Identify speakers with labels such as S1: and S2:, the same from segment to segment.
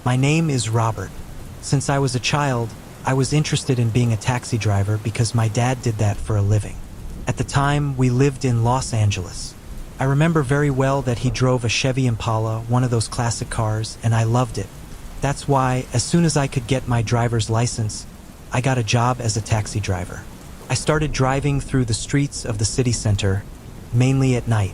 S1: My name is Robert. Since I was a child, I was interested in being a taxi driver because my dad did that for a living. At the time, we lived in Los Angeles. I remember very well that he drove a Chevy Impala, one of those classic cars, and I loved it. That's why, as soon as I could get my driver's license, I got a job as a taxi driver. I started driving through the streets of the city center, mainly at night.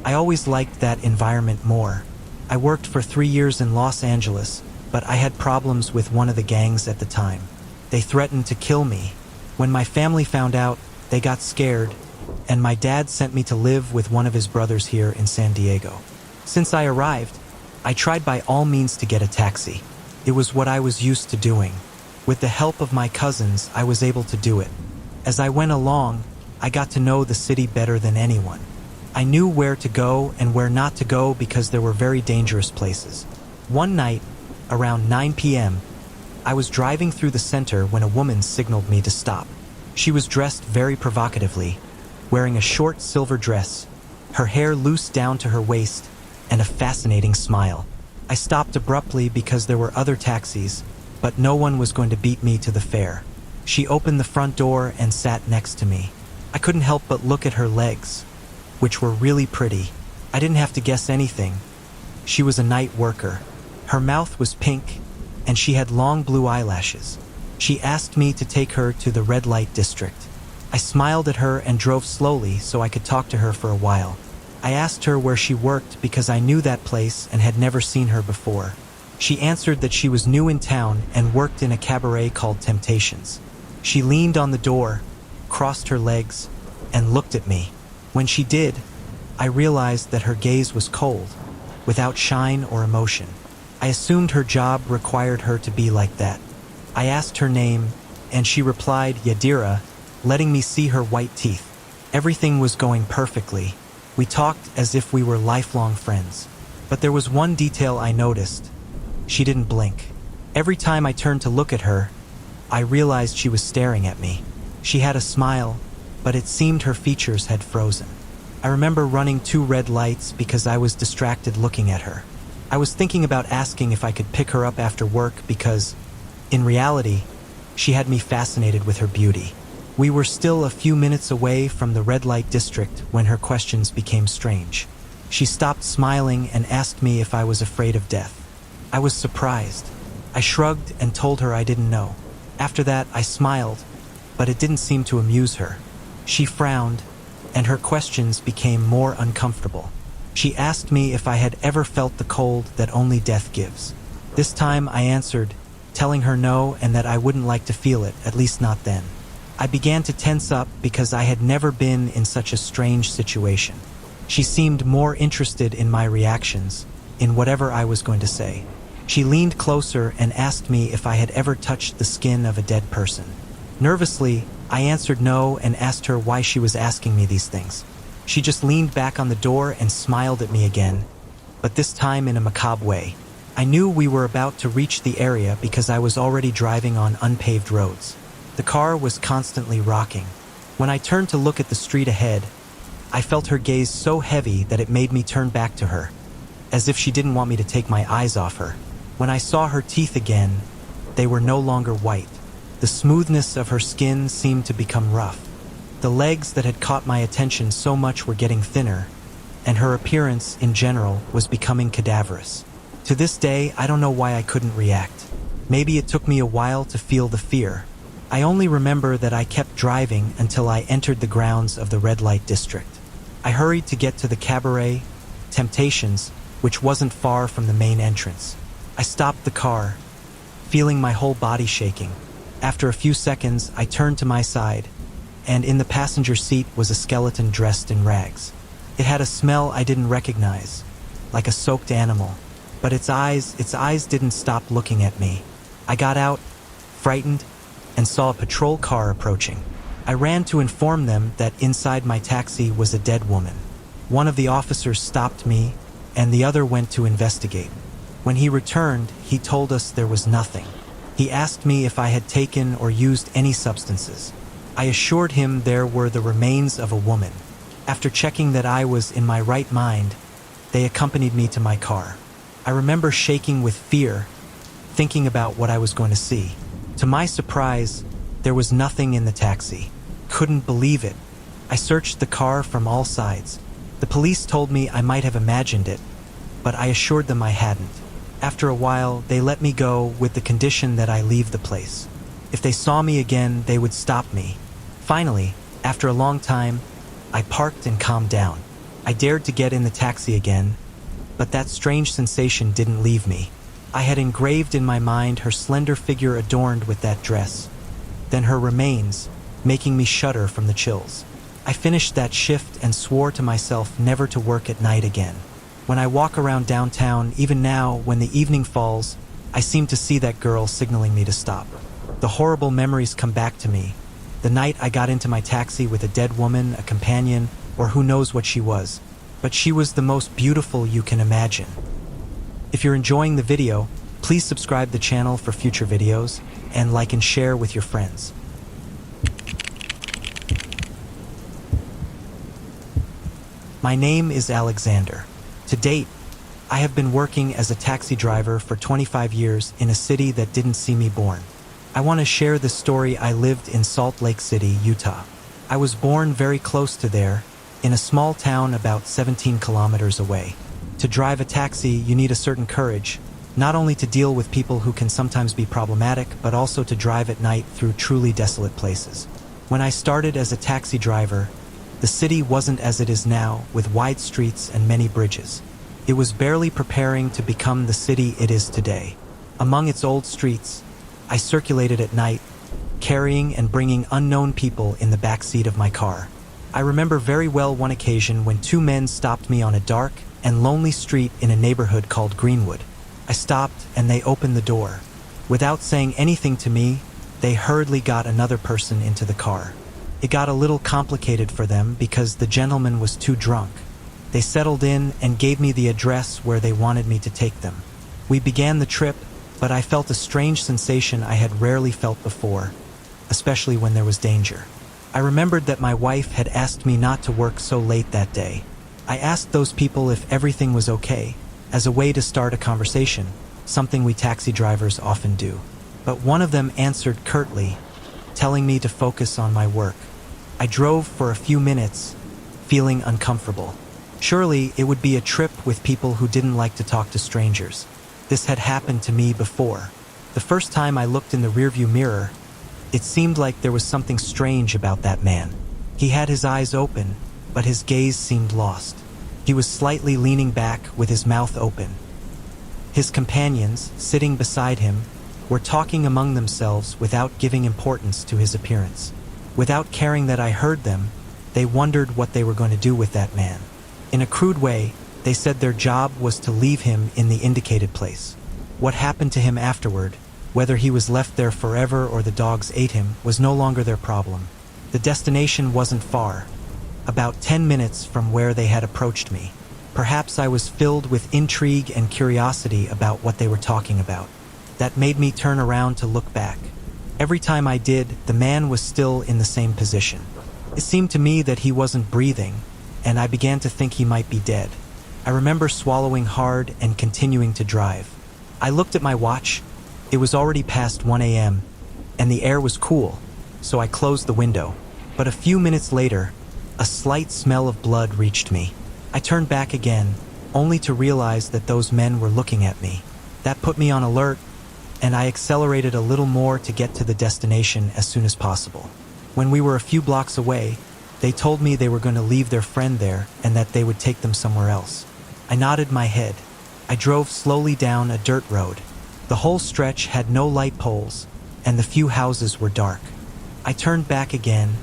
S1: I always liked that environment more. I worked for 3 years in Los Angeles, but I had problems with one of the gangs at the time. They threatened to kill me. When my family found out, they got scared, and my dad sent me to live with one of his brothers here in San Diego. Since I arrived, I tried by all means to get a taxi. It was what I was used to doing. With the help of my cousins, I was able to do it. As I went along, I got to know the city better than anyone. I knew where to go and where not to go because there were very dangerous places. One night, around 9 p.m., I was driving through the center when a woman signaled me to stop. She was dressed very provocatively, wearing a short silver dress, her hair loose down to her waist, and a fascinating smile. I stopped abruptly because there were other taxis, but no one was going to beat me to the fare. She opened the front door and sat next to me. I couldn't help but look at her legs, which were really pretty. I didn't have to guess anything. She was a night worker. Her mouth was pink, and she had long blue eyelashes. She asked me to take her to the red light district. I smiled at her and drove slowly so I could talk to her for a while. I asked her where she worked because I knew that place and had never seen her before. She answered that she was new in town and worked in a cabaret called Temptations. She leaned on the door, crossed her legs, and looked at me. When she did, I realized that her gaze was cold, without shine or emotion. I assumed her job required her to be like that. I asked her name, and she replied, Yadira, letting me see her white teeth. Everything was going perfectly. We talked as if we were lifelong friends. But there was one detail I noticed. She didn't blink. Every time I turned to look at her, I realized she was staring at me. She had a smile, but it seemed her features had frozen. I remember running 2 red lights because I was distracted looking at her. I was thinking about asking if I could pick her up after work because, in reality, she had me fascinated with her beauty. We were still a few minutes away from the red light district when her questions became strange. She stopped smiling and asked me if I was afraid of death. I was surprised. I shrugged and told her I didn't know. After that, I smiled, but it didn't seem to amuse her. She frowned, and her questions became more uncomfortable. She asked me if I had ever felt the cold that only death gives. This time I answered, telling her no and that I wouldn't like to feel it, at least not then. I began to tense up because I had never been in such a strange situation. She seemed more interested in my reactions, in whatever I was going to say. She leaned closer and asked me if I had ever touched the skin of a dead person. Nervously, I answered no and asked her why she was asking me these things. She just leaned back on the door and smiled at me again, but this time in a macabre way. I knew we were about to reach the area because I was already driving on unpaved roads. The car was constantly rocking. When I turned to look at the street ahead, I felt her gaze so heavy that it made me turn back to her, as if she didn't want me to take my eyes off her. When I saw her teeth again, they were no longer white. The smoothness of her skin seemed to become rough. The legs that had caught my attention so much were getting thinner, and her appearance, in general, was becoming cadaverous. To this day, I don't know why I couldn't react. Maybe it took me a while to feel the fear. I only remember that I kept driving until I entered the grounds of the red light district. I hurried to get to the cabaret, Temptations, which wasn't far from the main entrance. I stopped the car, feeling my whole body shaking. After a few seconds, I turned to my side, and in the passenger seat was a skeleton dressed in rags. It had a smell I didn't recognize, like a soaked animal, but its eyes didn't stop looking at me. I got out, frightened, and saw a patrol car approaching. I ran to inform them that inside my taxi was a dead woman. One of the officers stopped me, and the other went to investigate. When he returned, he told us there was nothing. He asked me if I had taken or used any substances. I assured him there were the remains of a woman. After checking that I was in my right mind, they accompanied me to my car. I remember shaking with fear thinking about what I was going to see. To my surprise, there was nothing in the taxi. Couldn't believe it. I searched the car from all sides. The police told me I might have imagined it, but I assured them I hadn't. After a while, they let me go with the condition that I leave the place. If they saw me again, they would stop me. Finally, after a long time, I parked and calmed down. I dared to get in the taxi again, but that strange sensation didn't leave me. I had engraved in my mind her slender figure adorned with that dress, then her remains, making me shudder from the chills. I finished that shift and swore to myself never to work at night again. When I walk around downtown, even now, when the evening falls, I seem to see that girl signaling me to stop. The horrible memories come back to me. The night I got into my taxi with a dead woman, a companion, or who knows what she was. But she was the most beautiful you can imagine. If you're enjoying the video, please subscribe the channel for future videos, and like and share with your friends. My name is Alexander. To date, I have been working as a taxi driver for 25 years in a city that didn't see me born. I want to share the story. I lived in Salt Lake City, Utah. I was born very close to there, in a small town about 17 kilometers away. To drive a taxi, you need a certain courage, not only to deal with people who can sometimes be problematic, but also to drive at night through truly desolate places. When I started as a taxi driver, the city wasn't as it is now, with wide streets and many bridges. It was barely preparing to become the city it is today. Among its old streets, I circulated at night, carrying and bringing unknown people in the back seat of my car. I remember very well one occasion when two men stopped me on a dark and lonely street in a neighborhood called Greenwood. I stopped and they opened the door. Without saying anything to me, they hurriedly got another person into the car. It got a little complicated for them because the gentleman was too drunk. They settled in and gave me the address where they wanted me to take them. We began the trip, but I felt a strange sensation I had rarely felt before, especially when there was danger. I remembered that my wife had asked me not to work so late that day. I asked those people if everything was okay, as a way to start a conversation, something we taxi drivers often do. But one of them answered curtly, telling me to focus on my work. I drove for a few minutes, feeling uncomfortable. Surely it would be a trip with people who didn't like to talk to strangers. This had happened to me before. The first time I looked in the rearview mirror, it seemed like there was something strange about that man. He had his eyes open, but his gaze seemed lost. He was slightly leaning back with his mouth open. His companions, sitting beside him, were talking among themselves without giving importance to his appearance. Without caring that I heard them, they wondered what they were going to do with that man. In a crude way, they said their job was to leave him in the indicated place. What happened to him afterward, whether he was left there forever or the dogs ate him, was no longer their problem. The destination wasn't far, about 10 minutes from where they had approached me. Perhaps I was filled with intrigue and curiosity about what they were talking about. That made me turn around to look back. Every time I did, the man was still in the same position. It seemed to me that he wasn't breathing, and I began to think he might be dead. I remember swallowing hard and continuing to drive. I looked at my watch. It was already past 1 a.m., and the air was cool, so I closed the window. But a few minutes later, a slight smell of blood reached me. I turned back again, only to realize that those men were looking at me. That put me on alert, and I accelerated a little more to get to the destination as soon as possible. When we were a few blocks away, they told me they were going to leave their friend there and that they would take them somewhere else. I nodded my head. I drove slowly down a dirt road. The whole stretch had no light poles, and the few houses were dark. I turned back again,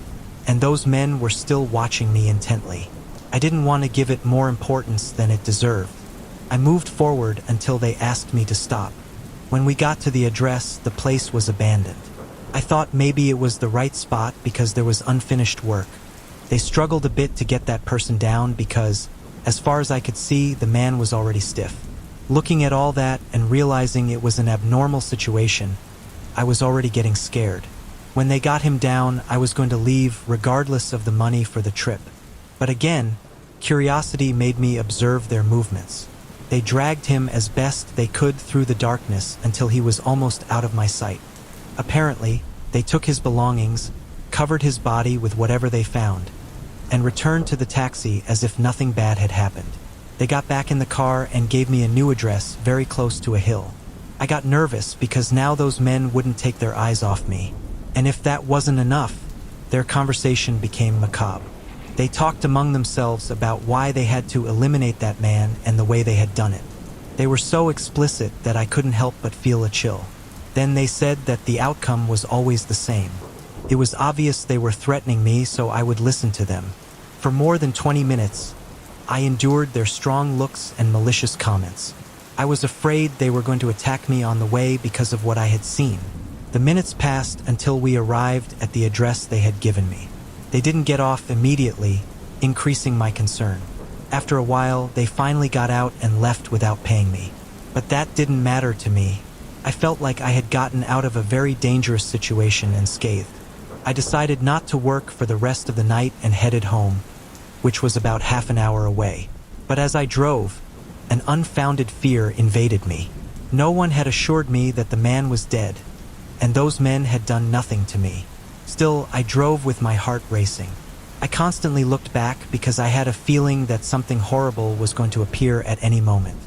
S1: and those men were still watching me intently. I didn't want to give it more importance than it deserved. I moved forward until they asked me to stop. When we got to the address, the place was abandoned. I thought maybe it was the right spot because there was unfinished work. They struggled a bit to get that person down because, as far as I could see, the man was already stiff. Looking at all that and realizing it was an abnormal situation, I was already getting scared. When they got him down, I was going to leave regardless of the money for the trip. But again, curiosity made me observe their movements. They dragged him as best they could through the darkness until he was almost out of my sight. Apparently, they took his belongings, covered his body with whatever they found, and returned to the taxi as if nothing bad had happened. They got back in the car and gave me a new address very close to a hill. I got nervous because now those men wouldn't take their eyes off me. And if that wasn't enough, their conversation became macabre. They talked among themselves about why they had to eliminate that man and the way they had done it. They were so explicit that I couldn't help but feel a chill. Then they said that the outcome was always the same. It was obvious they were threatening me, so I would listen to them. For more than 20 minutes, I endured their strong looks and malicious comments. I was afraid they were going to attack me on the way because of what I had seen. The minutes passed until we arrived at the address they had given me. They didn't get off immediately, increasing my concern. After a while, they finally got out and left without paying me. But that didn't matter to me. I felt like I had gotten out of a very dangerous situation unscathed. I decided not to work for the rest of the night and headed home, which was about half an hour away. But as I drove, an unfounded fear invaded me. No one had assured me that the man was dead, and those men had done nothing to me. Still, I drove with my heart racing. I constantly looked back because I had a feeling that something horrible was going to appear at any moment.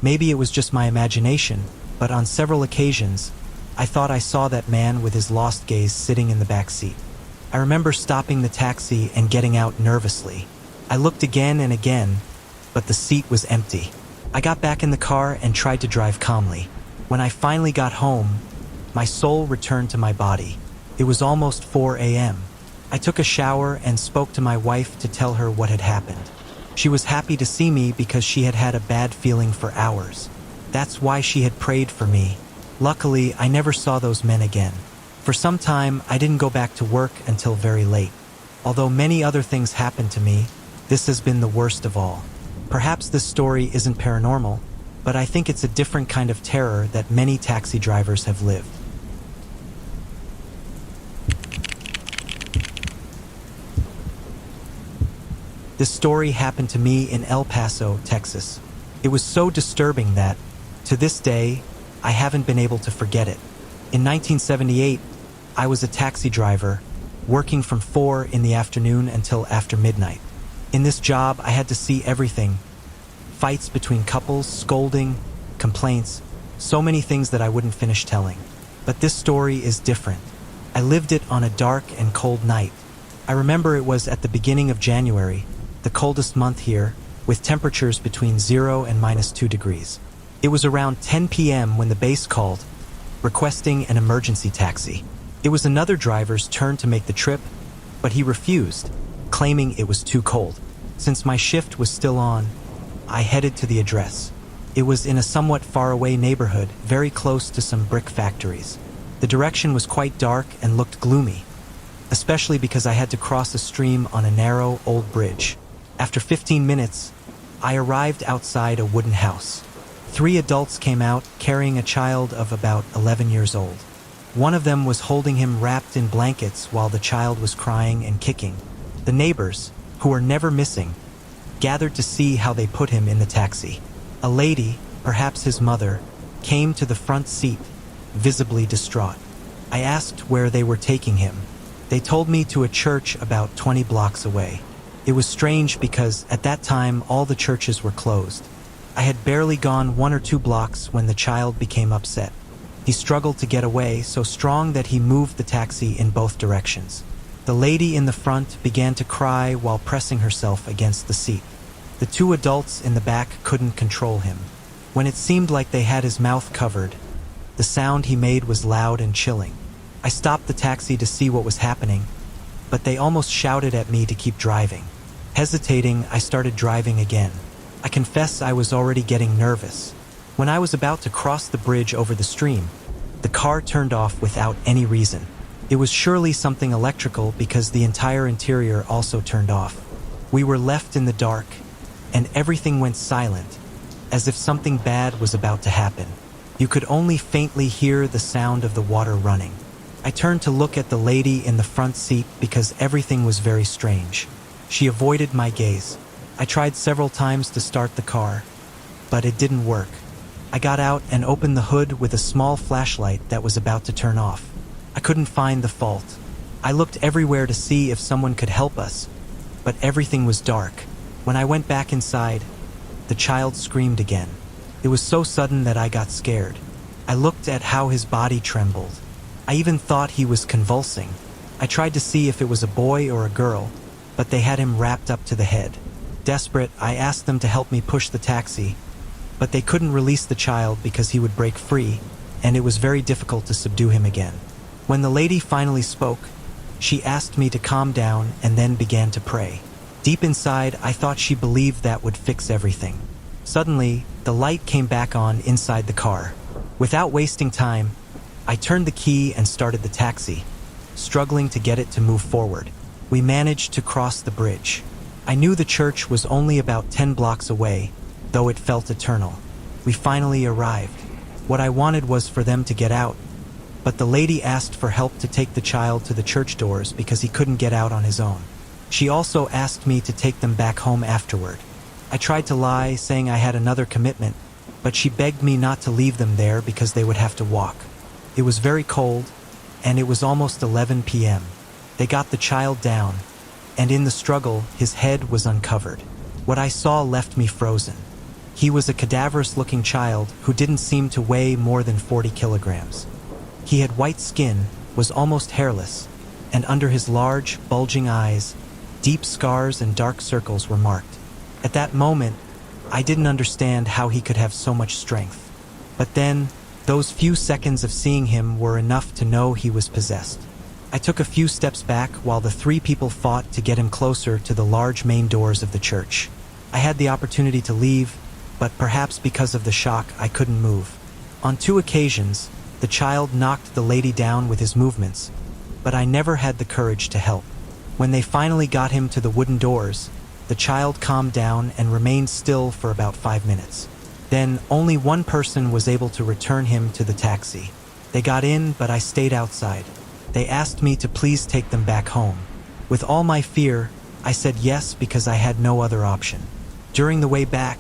S1: Maybe it was just my imagination, but on several occasions, I thought I saw that man with his lost gaze sitting in the back seat. I remember stopping the taxi and getting out nervously. I looked again and again, but the seat was empty. I got back in the car and tried to drive calmly. When I finally got home, my soul returned to my body. It was almost 4 a.m. I took a shower and spoke to my wife to tell her what had happened. She was happy to see me because she had had a bad feeling for hours. That's why she had prayed for me. Luckily, I never saw those men again. For some time, I didn't go back to work until very late. Although many other things happened to me, this has been the worst of all. Perhaps this story isn't paranormal, but I think it's a different kind of terror that many taxi drivers have lived. This story happened to me in El Paso, Texas. It was so disturbing that, to this day, I haven't been able to forget it. In 1978, I was a taxi driver, working from 4 in the afternoon until after midnight. In this job, I had to see everything. Fights between couples, scolding, complaints, so many things that I wouldn't finish telling. But this story is different. I lived it on a dark and cold night. I remember it was at the beginning of January, the coldest month here, with temperatures between 0 and -2 degrees. It was around 10 p.m. when the base called, requesting an emergency taxi. It was another driver's turn to make the trip, but he refused, claiming it was too cold. Since my shift was still on, I headed to the address. It was in a somewhat far-away neighborhood, very close to some brick factories. The direction was quite dark and looked gloomy, especially because I had to cross a stream on a narrow, old bridge. After 15 minutes, I arrived outside a wooden house. 3 adults came out, carrying a child of about 11 years old. One of them was holding him wrapped in blankets while the child was crying and kicking. The neighbors, who were never missing, gathered to see how they put him in the taxi. A lady, perhaps his mother, came to the front seat, visibly distraught. I asked where they were taking him. They told me to a church about 20 blocks away. It was strange because at that time all the churches were closed. I had barely gone 1 or 2 blocks when the child became upset. He struggled to get away, so strong that he moved the taxi in both directions. The lady in the front began to cry while pressing herself against the seat. The 2 adults in the back couldn't control him. When it seemed like they had his mouth covered, the sound he made was loud and chilling. I stopped the taxi to see what was happening, but they almost shouted at me to keep driving. Hesitating, I started driving again. I confess I was already getting nervous. When I was about to cross the bridge over the stream, the car turned off without any reason. It was surely something electrical because the entire interior also turned off. We were left in the dark, and everything went silent, as if something bad was about to happen. You could only faintly hear the sound of the water running. I turned to look at the lady in the front seat because everything was very strange. She avoided my gaze. I tried several times to start the car, but it didn't work. I got out and opened the hood with a small flashlight that was about to turn off. I couldn't find the fault. I looked everywhere to see if someone could help us, but everything was dark. When I went back inside, the child screamed again. It was so sudden that I got scared. I looked at how his body trembled. I even thought he was convulsing. I tried to see if it was a boy or a girl, but they had him wrapped up to the head. Desperate, I asked them to help me push the taxi, but they couldn't release the child because he would break free, and it was very difficult to subdue him again. When the lady finally spoke, she asked me to calm down and then began to pray. Deep inside, I thought she believed that would fix everything. Suddenly, the light came back on inside the car. Without wasting time, I turned the key and started the taxi, struggling to get it to move forward. We managed to cross the bridge. I knew the church was only about 10 blocks away, though it felt eternal. We finally arrived. What I wanted was for them to get out, but the lady asked for help to take the child to the church doors because he couldn't get out on his own. She also asked me to take them back home afterward. I tried to lie, saying I had another commitment, but she begged me not to leave them there because they would have to walk. It was very cold, and it was almost 11 p.m. They got the child down, and in the struggle, his head was uncovered. What I saw left me frozen. He was a cadaverous-looking child who didn't seem to weigh more than 40 kilograms. He had white skin, was almost hairless, and under his large, bulging eyes, deep scars and dark circles were marked. At that moment, I didn't understand how he could have so much strength. But then, those few seconds of seeing him were enough to know he was possessed. I took a few steps back while the three people fought to get him closer to the large main doors of the church. I had the opportunity to leave, but perhaps because of the shock, I couldn't move. On 2 occasions, the child knocked the lady down with his movements, but I never had the courage to help. When they finally got him to the wooden doors, the child calmed down and remained still for about 5 minutes. Then, only one person was able to return him to the taxi. They got in, but I stayed outside. They asked me to please take them back home. With all my fear, I said yes because I had no other option. During the way back,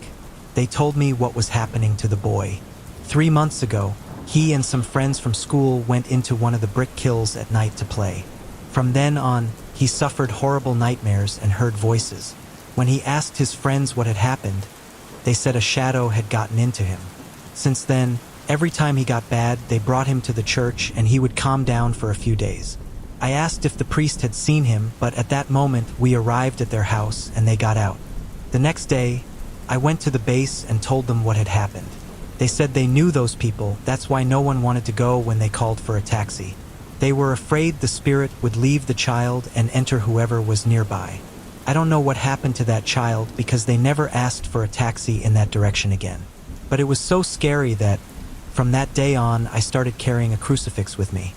S1: they told me what was happening to the boy. 3 months ago, he and some friends from school went into one of the brick kilns at night to play. From then on, he suffered horrible nightmares and heard voices. When he asked his friends what had happened, they said a shadow had gotten into him. Since then, every time he got bad, they brought him to the church and he would calm down for a few days. I asked if the priest had seen him, but at that moment we arrived at their house and they got out. The next day, I went to the base and told them what had happened. They said they knew those people, that's why no one wanted to go when they called for a taxi. They were afraid the spirit would leave the child and enter whoever was nearby. I don't know what happened to that child because they never asked for a taxi in that direction again. But it was so scary that, from that day on, I started carrying a crucifix with me.